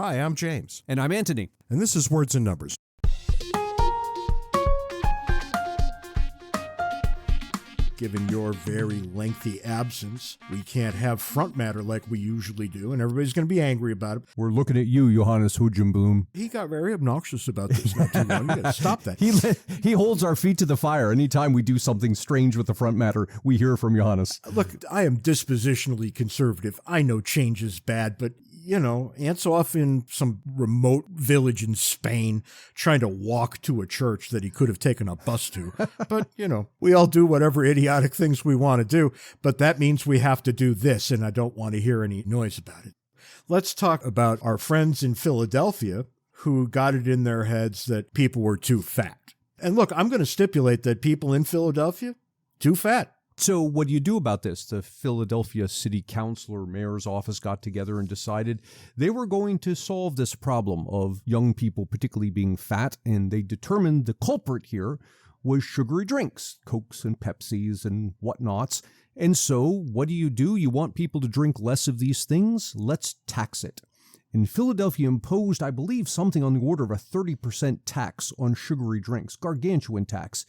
Hi, I'm James. And I'm Anthony. And this is Words and Numbers. Given your very lengthy absence, we can't have front matter like we usually do, and everybody's going to be angry about it. We're looking at you, Johannes Hujumboom. He got very obnoxious about this not too long. You got to stop that. He holds our feet to the fire. Anytime we do something strange with the front matter, we hear from Johannes. Look, I am dispositionally conservative. I know change is bad, but Ant's off in some remote village in Spain trying to walk to a church that he could have taken a bus to. But, we all do whatever idiotic things we want to do, but that means we have to do this, and I don't want to hear any noise about it. Let's talk about our friends in Philadelphia who got it in their heads that people were too fat. And look, I'm going to stipulate that people in Philadelphia, too fat. So what do you do about this? The Philadelphia City Council or Mayor's office got together and decided they were going to solve this problem of young people particularly being fat, and they determined the culprit here was sugary drinks, Cokes and Pepsis and whatnots. And so what do? You want people to drink less of these things? Let's tax it. And Philadelphia imposed, I believe, something on the order of a 30% tax on sugary drinks, gargantuan tax.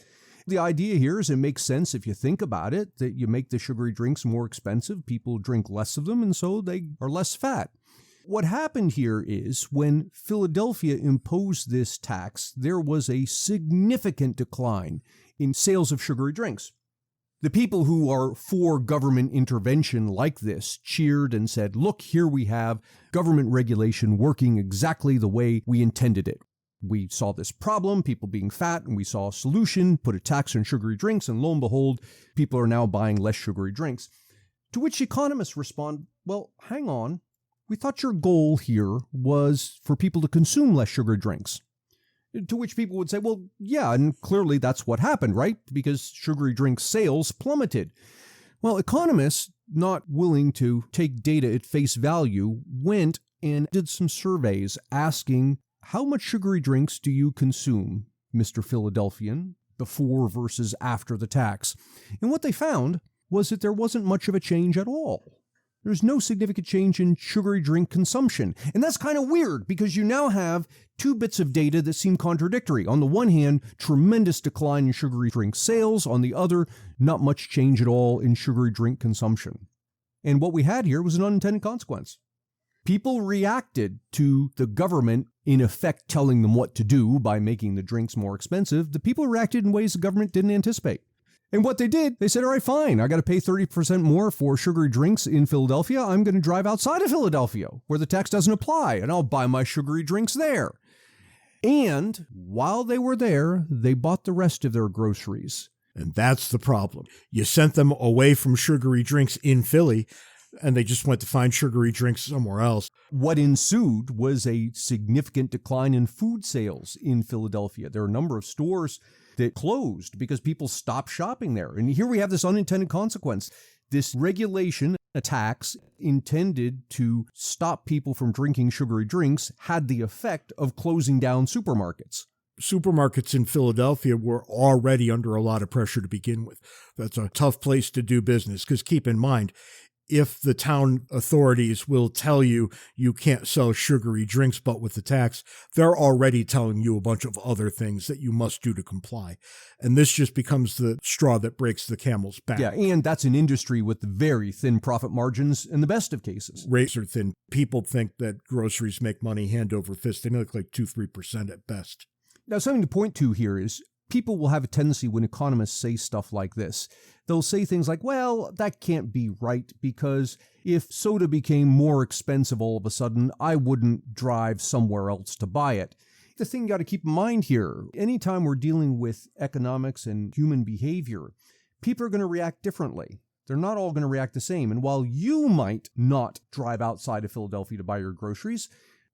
The idea here is it makes sense if you think about it, that you make the sugary drinks more expensive, people drink less of them, and so they are less fat. What happened here is when Philadelphia imposed this tax, there was a significant decline in sales of sugary drinks. The people who are for government intervention like this cheered and said, look, here we have government regulation working exactly the way we intended it. We saw this problem, people being fat, and we saw a solution, put a tax on sugary drinks, and lo and behold, people are now buying less sugary drinks. To which economists respond, well, hang on. We thought your goal here was for people to consume less sugary drinks. To which people would say, well, yeah, and clearly that's what happened, right? Because sugary drink sales plummeted. Well, economists, not willing to take data at face value, went and did some surveys asking, how much sugary drinks do you consume, Mr. Philadelphian, before versus after the tax? And what they found was that there wasn't much of a change at all. There's no significant change in sugary drink consumption. And that's kind of weird because you now have two bits of data that seem contradictory. On the one hand, tremendous decline in sugary drink sales. On the other, not much change at all in sugary drink consumption. And what we had here was an unintended consequence. People reacted to the government, in effect, telling them what to do by making the drinks more expensive. The people reacted in ways the government didn't anticipate. And what they did, they said, all right, fine, I got to pay 30% more for sugary drinks in Philadelphia. I'm going to drive outside of Philadelphia where the tax doesn't apply, and I'll buy my sugary drinks there. And while they were there, they bought the rest of their groceries. And that's the problem. You sent them away from sugary drinks in Philly, and they just went to find sugary drinks somewhere else. What ensued was a significant decline in food sales in Philadelphia. There are a number of stores that closed because people stopped shopping there. And here we have this unintended consequence. This regulation, a tax intended to stop people from drinking sugary drinks, had the effect of closing down supermarkets. Supermarkets in Philadelphia were already under a lot of pressure to begin with. That's a tough place to do business because keep in mind, if the town authorities will tell you you can't sell sugary drinks, but with the tax, they're already telling you a bunch of other things that you must do to comply. And this just becomes the straw that breaks the camel's back. Yeah, and that's an industry with very thin profit margins in the best of cases. Razor thin. People think that groceries make money hand over fist. They make like 2-3% at best. Now, something to point to here is people will have a tendency when economists say stuff like this. They'll say things like, well, that can't be right because if soda became more expensive all of a sudden, I wouldn't drive somewhere else to buy it. The thing you got to keep in mind here, anytime we're dealing with economics and human behavior, people are going to react differently. They're not all going to react the same. And while you might not drive outside of Philadelphia to buy your groceries,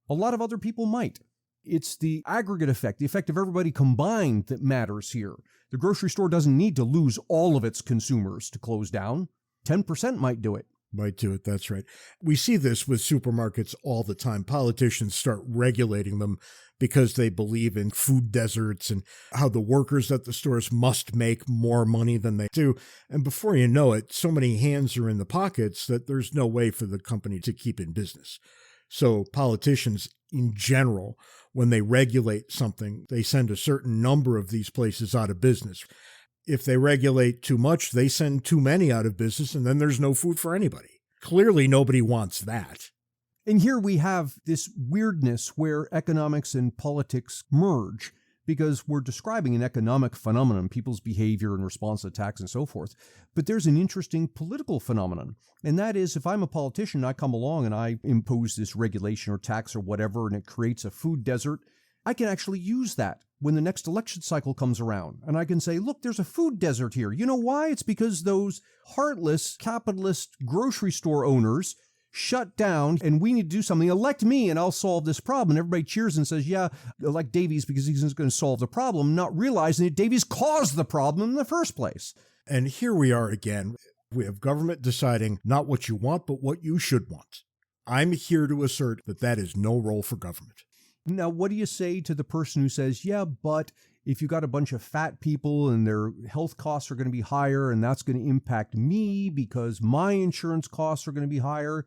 a lot of other people might. It's the aggregate effect, the effect of everybody combined that matters here. The grocery store doesn't need to lose all of its consumers to close down. 10% might do it. Might do it, that's right. We see this with supermarkets all the time. Politicians start regulating them because they believe in food deserts and how the workers at the stores must make more money than they do. And before you know it, so many hands are in the pockets that there's no way for the company to keep in business. So politicians in general, when they regulate something, they send a certain number of these places out of business. If they regulate too much, they send too many out of business, and then there's no food for anybody. Clearly, nobody wants that. And here we have this weirdness where economics and politics merge, because we're describing an economic phenomenon, people's behavior in response to attacks and so forth. But there's an interesting political phenomenon. And that is, if I'm a politician, I come along and I impose this regulation or tax or whatever, and it creates a food desert, I can actually use that when the next election cycle comes around. And I can say, look, there's a food desert here. You know why? It's because those heartless capitalist grocery store owners shut down, and we need to do something. Elect me and I'll solve this problem. And everybody cheers and says, yeah, elect Davies because he's going to solve the problem, not realizing that Davies caused the problem in the first place. And here we are again. We have government deciding not what you want, but what you should want. I'm here to assert that that is no role for government. Now, what do you say to the person who says, yeah, but if you got a bunch of fat people and their health costs are going to be higher, and that's going to impact me because my insurance costs are going to be higher?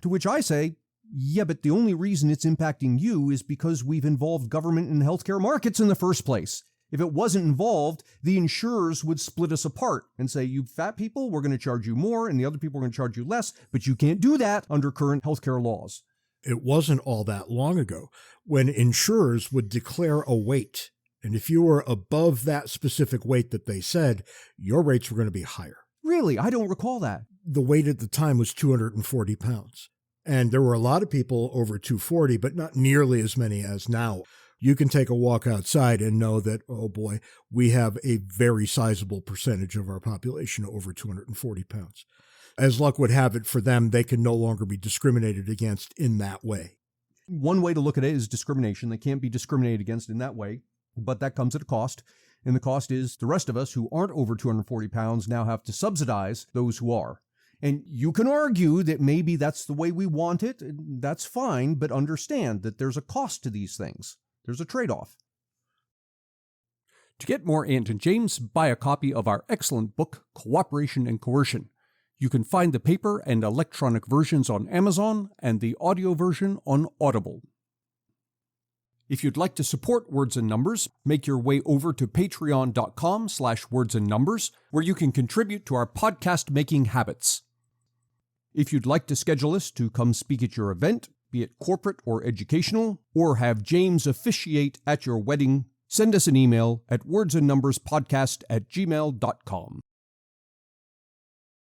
To which I say, yeah, but the only reason it's impacting you is because we've involved government in healthcare markets in the first place. If it wasn't involved, the insurers would split us apart and say, you fat people, we're going to charge you more, and the other people are going to charge you less, but you can't do that under current healthcare laws. It wasn't all that long ago when insurers would declare a weight. And if you were above that specific weight that they said, your rates were going to be higher. Really? I don't recall that. The weight at the time was 240 pounds. And there were a lot of people over 240, but not nearly as many as now. You can take a walk outside and know that, oh boy, we have a very sizable percentage of our population over 240 pounds. As luck would have it for them, they can no longer be discriminated against in that way. One way to look at it is discrimination. They can't be discriminated against in that way, but that comes at a cost. And the cost is the rest of us who aren't over 240 pounds now have to subsidize those who are. And you can argue that maybe that's the way we want it. That's fine, but understand that there's a cost to these things. There's a trade-off. To get more Ant and James, buy a copy of our excellent book, Cooperation and Coercion. You can find the paper and electronic versions on Amazon and the audio version on Audible. If you'd like to support Words and Numbers, make your way over to patreon.com/wordsandnumbers, where you can contribute to our podcast-making habits. If you'd like to schedule us to come speak at your event, be it corporate or educational, or have James officiate at your wedding, send us an email at wordsandnumberspodcast@gmail.com.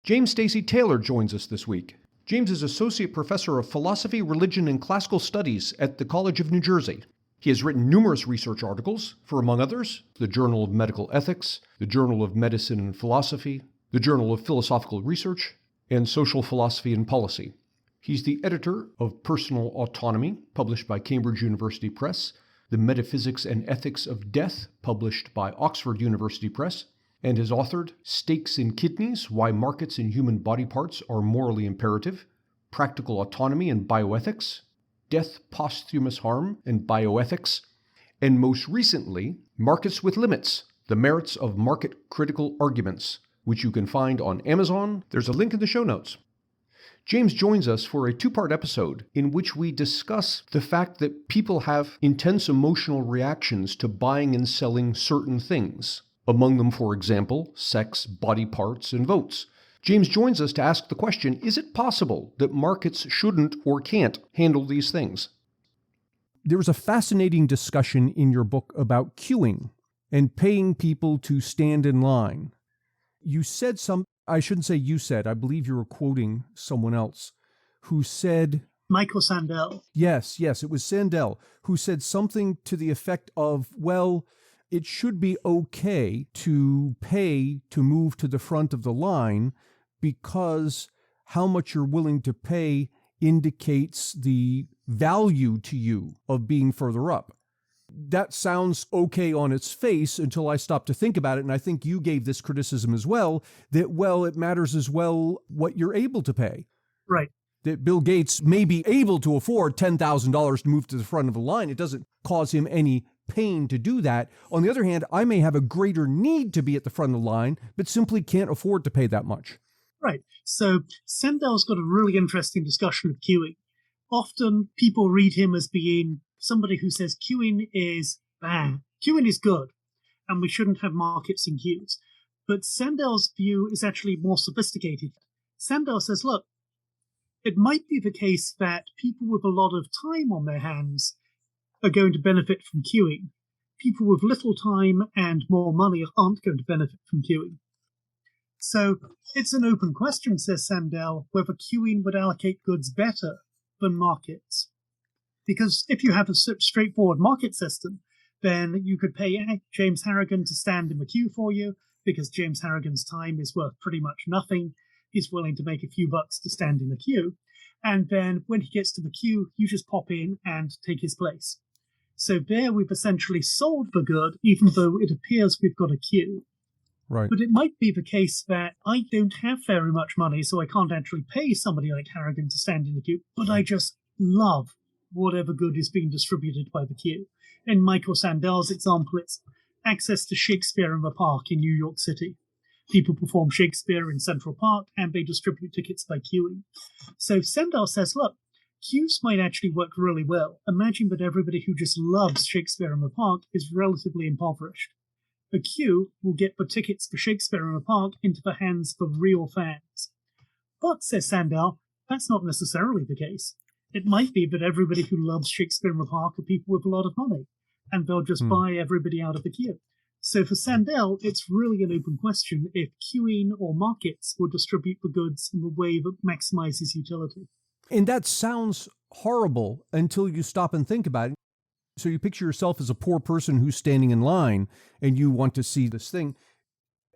James Stacey Taylor joins us this week. James is Associate Professor of Philosophy, Religion, and Classical Studies at the College of New Jersey. He has written numerous research articles for, among others, the Journal of Medical Ethics, the Journal of Medicine and Philosophy, the Journal of Philosophical Research, and Social Philosophy and Policy. He's the editor of Personal Autonomy, published by Cambridge University Press, The Metaphysics and Ethics of Death, published by Oxford University Press, and has authored Stakes in Kidneys, Why Markets in Human Body Parts Are Morally Imperative, Practical Autonomy and Bioethics, Death, Posthumous Harm, and Bioethics, and most recently, Markets with Limits, The Merits of Market-Critical Arguments, which you can find on Amazon. There's a link in the show notes. James joins us for a two-part episode in which we discuss the fact that people have intense emotional reactions to buying and selling certain things. Among them, for example, sex, body parts, and votes. James joins us to ask the question, is it possible that markets shouldn't or can't handle these things? There was a fascinating discussion in your book about queuing and paying people to stand in line. You said I shouldn't say you said, I believe you were quoting someone else who said... Michael Sandel. Yes, it was Sandel, who said something to the effect of, well, it should be okay to pay to move to the front of the line because how much you're willing to pay indicates the value to you of being further up. That sounds okay on its face until I stop to think about it, and I think you gave this criticism as well, that, well, it matters as well what you're able to pay. Right. That Bill Gates may be able to afford $10,000 to move to the front of the line. It doesn't cause him any pain to do that. On the other hand, I may have a greater need to be at the front of the line, but simply can't afford to pay that much. Right. So Sandel's got a really interesting discussion of queuing. often people read him as being somebody who says queuing is bad. Queuing is good, and we shouldn't have markets in queues. But Sandel's view is actually more sophisticated. Sandel says, look, it might be the case that people with a lot of time on their hands are going to benefit from queuing. People with little time and more money aren't going to benefit from queuing. So it's an open question, says Sandel, whether queuing would allocate goods better than markets. Because if you have a straightforward market system, then you could pay James Harrigan to stand in the queue for you, because James Harrigan's time is worth pretty much nothing. He's willing to make a few bucks to stand in the queue. And then when he gets to the queue, you just pop in and take his place. So there we've essentially sold the good, even though it appears we've got a queue. Right. But it might be the case that I don't have very much money, so I can't actually pay somebody like Harrigan to stand in the queue, but I just love whatever good is being distributed by the queue. In Michael Sandel's example, it's access to Shakespeare in the Park in New York City. People perform Shakespeare in Central Park, and they distribute tickets by queuing. So Sandel says, look, queues might actually work really well. Imagine that everybody who just loves Shakespeare in the Park is relatively impoverished. A queue will get the tickets for Shakespeare in the Park into the hands of real fans. But, says Sandel, that's not necessarily the case. It might be that everybody who loves Shakespeare in the Park are people with a lot of money, and they'll just buy everybody out of the queue. So for Sandel, it's really an open question if queuing or markets will distribute the goods in a way that maximizes utility. And that sounds horrible until you stop and think about it. So you picture yourself as a poor person who's standing in line and you want to see this thing.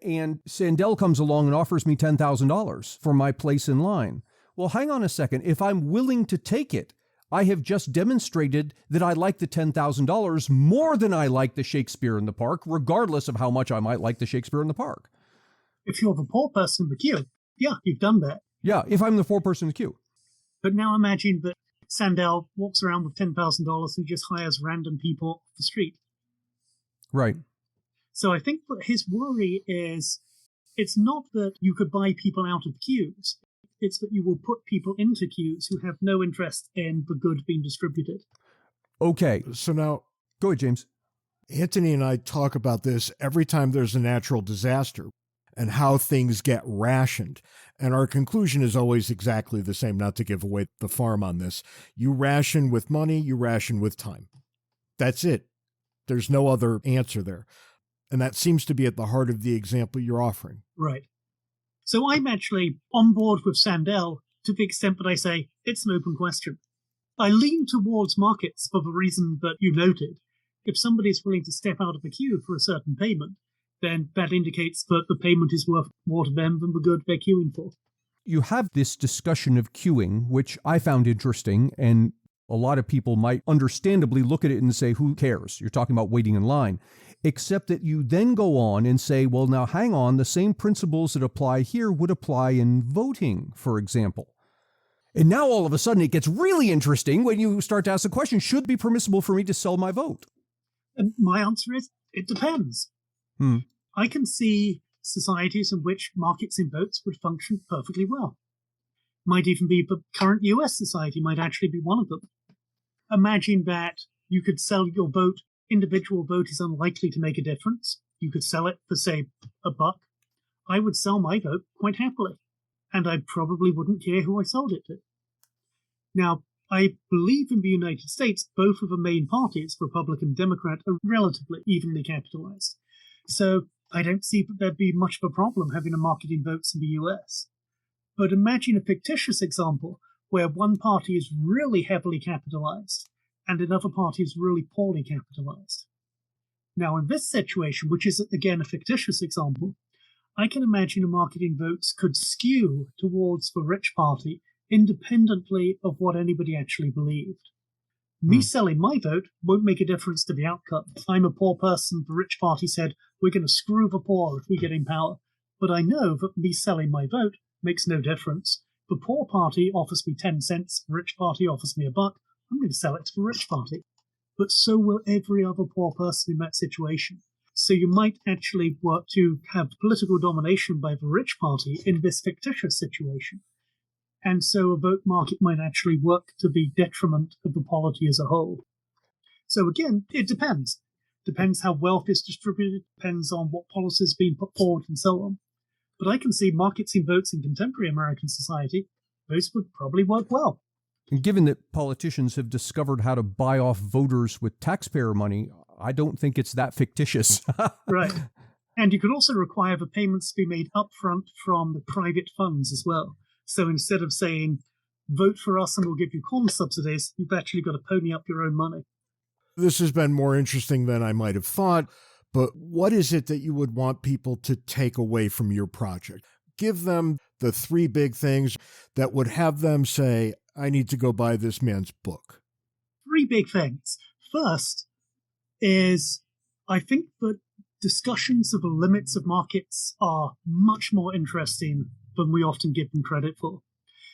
And Sandel comes along and offers me $10,000 for my place in line. Well, hang on a second. If I'm willing to take it, I have just demonstrated that I like the $10,000 more than I like the Shakespeare in the Park, regardless of how much I might like the Shakespeare in the Park. If you're the poor person in the queue, yeah, you've done that. Yeah, if I'm the poor person in the queue. But now imagine that Sandel walks around with $10,000 and just hires random people off the street. Right. So I think that his worry is it's not that you could buy people out of queues. It's that you will put people into queues who have no interest in the good being distributed. Okay. So now, go ahead, James. Anthony and I talk about this every time there's a natural disaster and how things get rationed. And our conclusion is always exactly the same, not to give away the farm on this. You ration with money, you ration with time. That's it. There's no other answer there. And that seems to be at the heart of the example you're offering. Right. So I'm actually on board with Sandel to the extent that I say it's an open question. I lean towards markets for the reason that you noted. If somebody is willing to step out of the queue for a certain payment, then that indicates that the payment is worth more to them than the good they're queuing for. You have this discussion of queuing, which I found interesting, and a lot of people might understandably look at it and say, who cares? You're talking about waiting in line. Except that you then go on and say, well, now hang on, the same principles that apply here would apply in voting, for example. And now all of a sudden it gets really interesting when you start to ask the question, should it be permissible for me to sell my vote? And my answer is, it depends. I can see societies in which markets in votes would function perfectly well. Might even be the current US society might actually be one of them. Imagine that you could sell your vote. Individual vote is unlikely to make a difference. You could sell it for, say, $1. I would sell my vote quite happily, and I probably wouldn't care who I sold it to. Now, I believe in the United States, both of the main parties, Republican and Democrat, are relatively evenly capitalized. So I don't see that there'd be much of a problem having a market in votes in the US. But imagine a fictitious example where one party is really heavily capitalized and another party is really poorly capitalized. Now, in this situation, which is, again, a fictitious example, I can imagine a market in votes could skew towards the rich party independently of what anybody actually believed. Me selling my vote won't make a difference to the outcome. I'm a poor person. The rich party said, we're going to screw the poor if we get in power. But I know that me selling my vote makes no difference. The poor party offers me 10 cents. The rich party offers me $1. I'm going to sell it to the rich party. But so will every other poor person in that situation. So you might actually work to have political domination by the rich party in this fictitious situation. And so a vote market might actually work to the detriment of the polity as a whole. So again, it depends. Depends how wealth is distributed, depends on what policies being put forward and so on. But I can see markets in votes in contemporary American society, those would probably work well. And given that politicians have discovered how to buy off voters with taxpayer money, I don't think it's that fictitious. Right. And you could also require the payments to be made upfront from the private funds as well. So instead of saying, vote for us and we'll give you corn subsidies, you've actually got to pony up your own money. This has been more interesting than I might have thought, but what is it that you would want people to take away from your project? Give them the 3 big things that would have them say, I need to go buy this man's book. 3 big things. First is, I think that discussions of the limits of markets are much more interesting than we often give them credit for.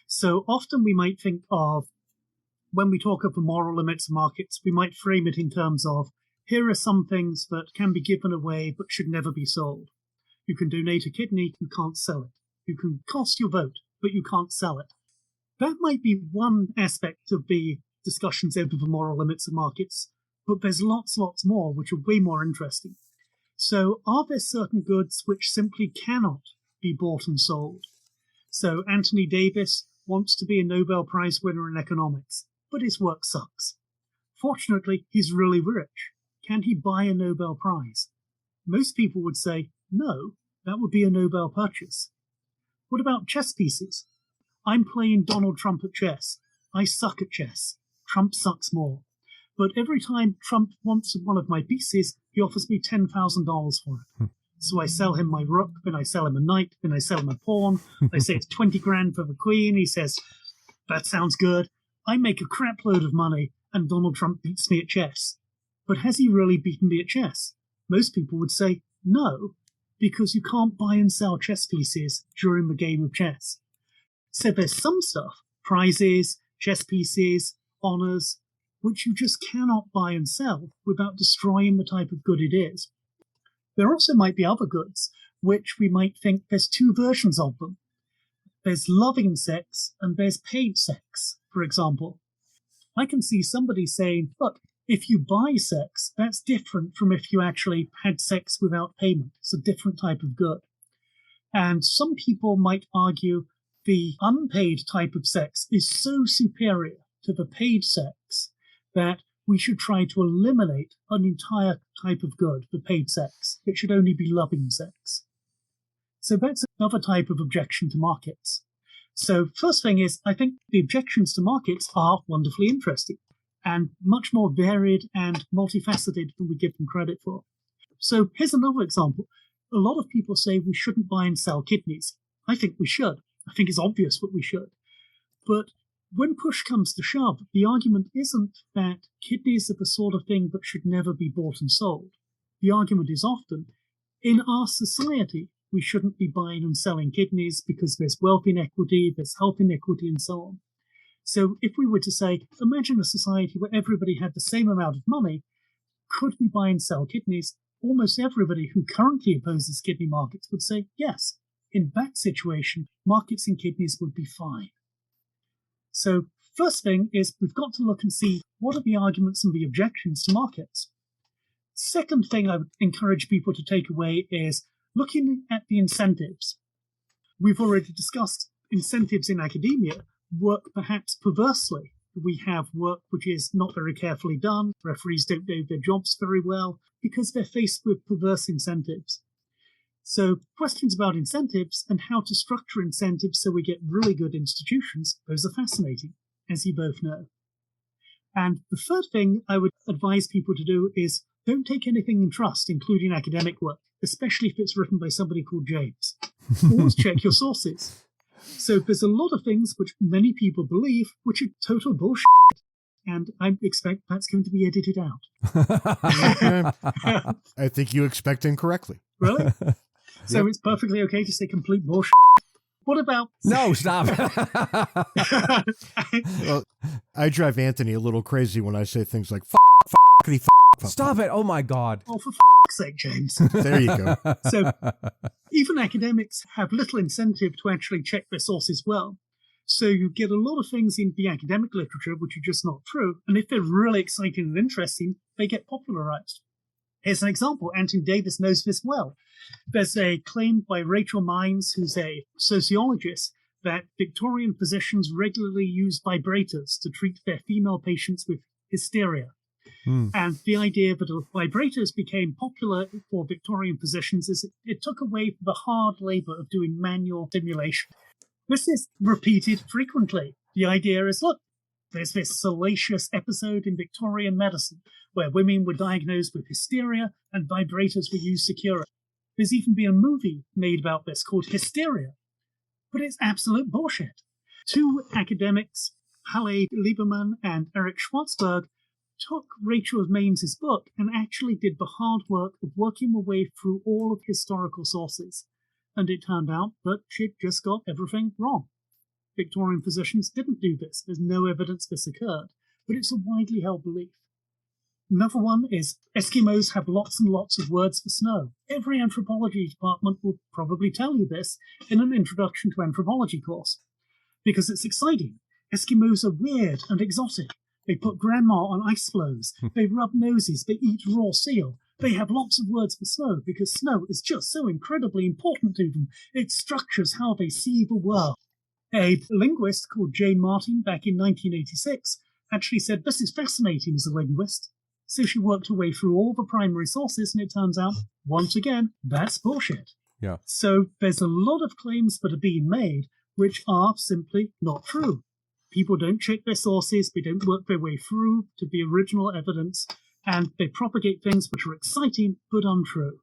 So often we might think of, when we talk of the moral limits of markets, we might frame it in terms of, here are some things that can be given away but should never be sold. You can donate a kidney, you can't sell it. You can cost your vote, but you can't sell it. That might be one aspect of the discussions over the moral limits of markets, but there's lots more which are way more interesting. So are there certain goods which simply cannot be bought and sold? So Anthony Davis wants to be a Nobel Prize winner in economics, but his work sucks. Fortunately, he's really rich. Can he buy a Nobel Prize? Most people would say, no, that would be a Nobel purchase. What about chess pieces? I'm playing Donald Trump at chess. I suck at chess. Trump sucks more. But every time Trump wants one of my pieces, he offers me $10,000 for it. So I sell him my rook, then I sell him a knight, then I sell him a pawn. I say it's 20 grand for the queen. He says, that sounds good. I make a crap load of money and Donald Trump beats me at chess. But has he really beaten me at chess? Most people would say no, because you can't buy and sell chess pieces during the game of chess. So there's some stuff, prizes, chess pieces, honors, which you just cannot buy and sell without destroying the type of good it is. There also might be other goods, which we might think there's 2 versions of them. There's loving sex and there's paid sex, for example. I can see somebody saying, look, if you buy sex, that's different from if you actually had sex without payment. It's a different type of good. And some people might argue the unpaid type of sex is so superior to the paid sex that we should try to eliminate an entire type of good, the paid sex. It should only be loving sex. So that's another type of objection to markets. So first thing is, I think the objections to markets are wonderfully interesting and much more varied and multifaceted than we give them credit for. So here's another example. A lot of people say we shouldn't buy and sell kidneys. I think we should. I think it's obvious that we should. But when push comes to shove, the argument isn't that kidneys are the sort of thing that should never be bought and sold. The argument is often, in our society, we shouldn't be buying and selling kidneys because there's wealth inequity, there's health inequity, and so on. So if we were to say, imagine a society where everybody had the same amount of money, could we buy and sell kidneys? Almost everybody who currently opposes kidney markets would say, yes. In that situation, markets in kidneys would be fine. So first thing is we've got to look and see what are the arguments and the objections to markets. Second thing I would encourage people to take away is looking at the incentives. We've already discussed incentives in academia work perhaps perversely. We have work which is not very carefully done. Referees don't know their jobs very well because they're faced with perverse incentives. So questions about incentives and how to structure incentives so we get really good institutions, those are fascinating, as you both know. And the third thing I would advise people to do is don't take anything in trust, including academic work, especially if it's written by somebody called James. Always check your sources. So there's a lot of things which many people believe which are total bullshit. And I expect that's going to be edited out. I think you expect incorrectly. Really? So It's perfectly okay to say complete bullshit. What about... No, stop. Well, I drive Anthony a little crazy when I say things like Stop it. Oh, my God. Oh, for f***'s sake, James. There you go. So even academics have little incentive to actually check their sources well. So you get a lot of things in the academic literature which are just not true. And if they're really exciting and interesting, they get popularized. Here's an example. Anthony Davis knows this well. There's a claim by Rachel Mines, who's a sociologist, that Victorian physicians regularly use vibrators to treat their female patients with hysteria. And the idea that vibrators became popular for Victorian physicians is it took away the hard labor of doing manual stimulation. This is repeated frequently. The idea is, look, there's this salacious episode in Victorian medicine where women were diagnosed with hysteria and vibrators were used to cure it. There's even been a movie made about this called Hysteria. But it's absolute bullshit. Two academics, Halle Lieberman and Eric Schwartzberg, took Rachel Mains's book and actually did the hard work of working their way through all of historical sources. And it turned out that she'd just got everything wrong. Victorian physicians didn't do this. There's no evidence this occurred, but it's a widely held belief. Another one is Eskimos have lots and lots of words for snow. Every anthropology department will probably tell you this in an introduction to anthropology course, because it's exciting. Eskimos are weird and exotic. They put grandma on ice floes. They rub noses. They eat raw seal. They have lots of words for snow because snow is just so incredibly important to them. It structures how they see the world. A linguist called Jane Martin back in 1986 actually said, this is fascinating as a linguist. So she worked her way through all the primary sources, and it turns out, once again, that's bullshit. Yeah. So there's a lot of claims that are being made which are simply not true. People don't check their sources, they don't work their way through to the original evidence, and they propagate things which are exciting but untrue.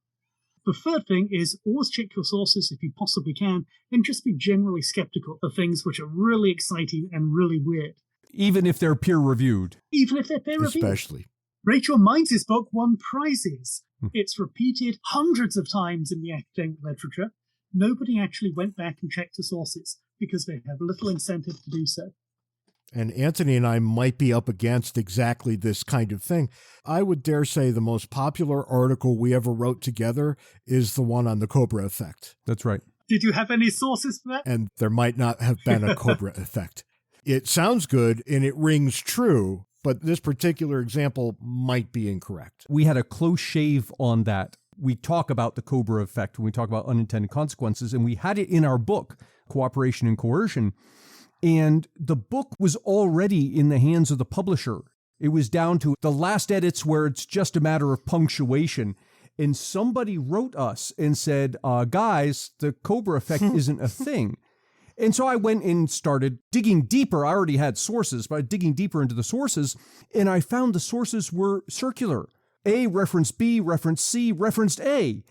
The third thing is always check your sources if you possibly can, and just be generally skeptical of things which are really exciting and really weird. Even if they're peer-reviewed. Even if they're peer-reviewed. Especially. Rachel Mains's book won prizes. It's repeated hundreds of times in the academic literature. Nobody actually went back and checked the sources because they have little incentive to do so. And Anthony and I might be up against exactly this kind of thing. I would dare say the most popular article we ever wrote together is the one on the Cobra effect. That's right. Did you have any sources for that? And there might not have been a Cobra effect. It sounds good and it rings true, but this particular example might be incorrect. We had a close shave on that. We talk about the Cobra effect when we talk about unintended consequences, and we had it in our book, Cooperation and Coercion. And the book was already in the hands of the publisher. It was down to the last edits where it's just a matter of punctuation. And somebody wrote us and said, guys, the Cobra effect isn't a thing. And so I went and started digging deeper. I already had sources, but digging deeper into the sources, and I found the sources were circular. A referenced B, referenced C, referenced A.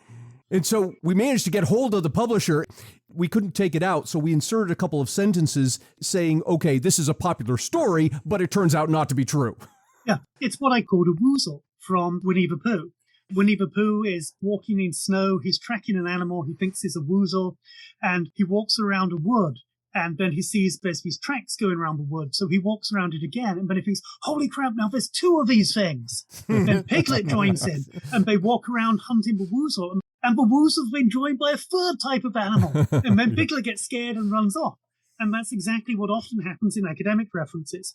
And so we managed to get hold of the publisher. We couldn't take it out, so we inserted a couple of sentences saying, okay, this is a popular story, but it turns out not to be true. Yeah, it's what I called a woozle from Winnie the Pooh. Winnie the Pooh is walking in snow. He's tracking an animal he thinks is a woozle, and he walks around a wood, and then he sees there's these tracks going around the wood, so he walks around it again, and then he thinks, holy crap, now there's two of these things. Then Piglet joins in, and they walk around hunting the woozle, and the woozle's been joined by a third type of animal, and then Piglet gets scared and runs off. And that's exactly what often happens in academic references.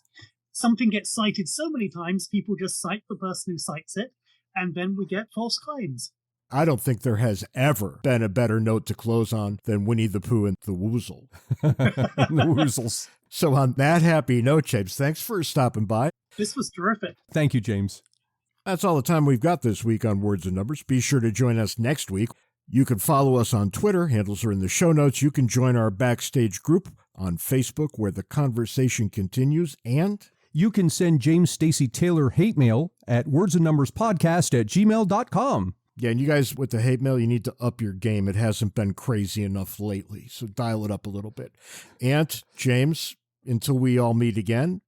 Something gets cited so many times, people just cite the person who cites it, and then we get false claims. I don't think there has ever been a better note to close on than Winnie the Pooh and the Woozle. The Woozles. So on that happy note, James, thanks for stopping by. This was terrific. Thank you, James. That's all the time we've got this week on Words and Numbers. Be sure to join us next week. You can follow us on Twitter. Handles are in the show notes. You can join our Backstage group on Facebook where the conversation continues. And you can send James Stacey Taylor hate mail at wordsandnumberspodcast@gmail.com. Yeah, and you guys with the hate mail, you need to up your game. It hasn't been crazy enough lately, so dial it up a little bit. And James, until we all meet again,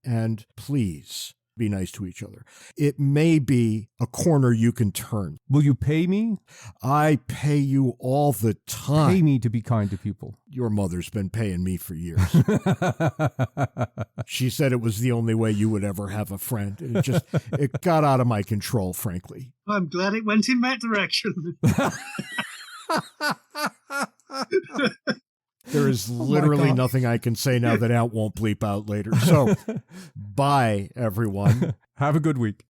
and please be nice to each other. It may be a corner you can turn. Will you pay me? I pay you all the time. Pay me to be kind to people. Your mother's been paying me for years. She said it was the only way you would ever have a friend. And it got out of my control, frankly. I'm glad it went in that direction. There is literally nothing I can say now that Ant won't bleep out later. So, bye, everyone. Have a good week.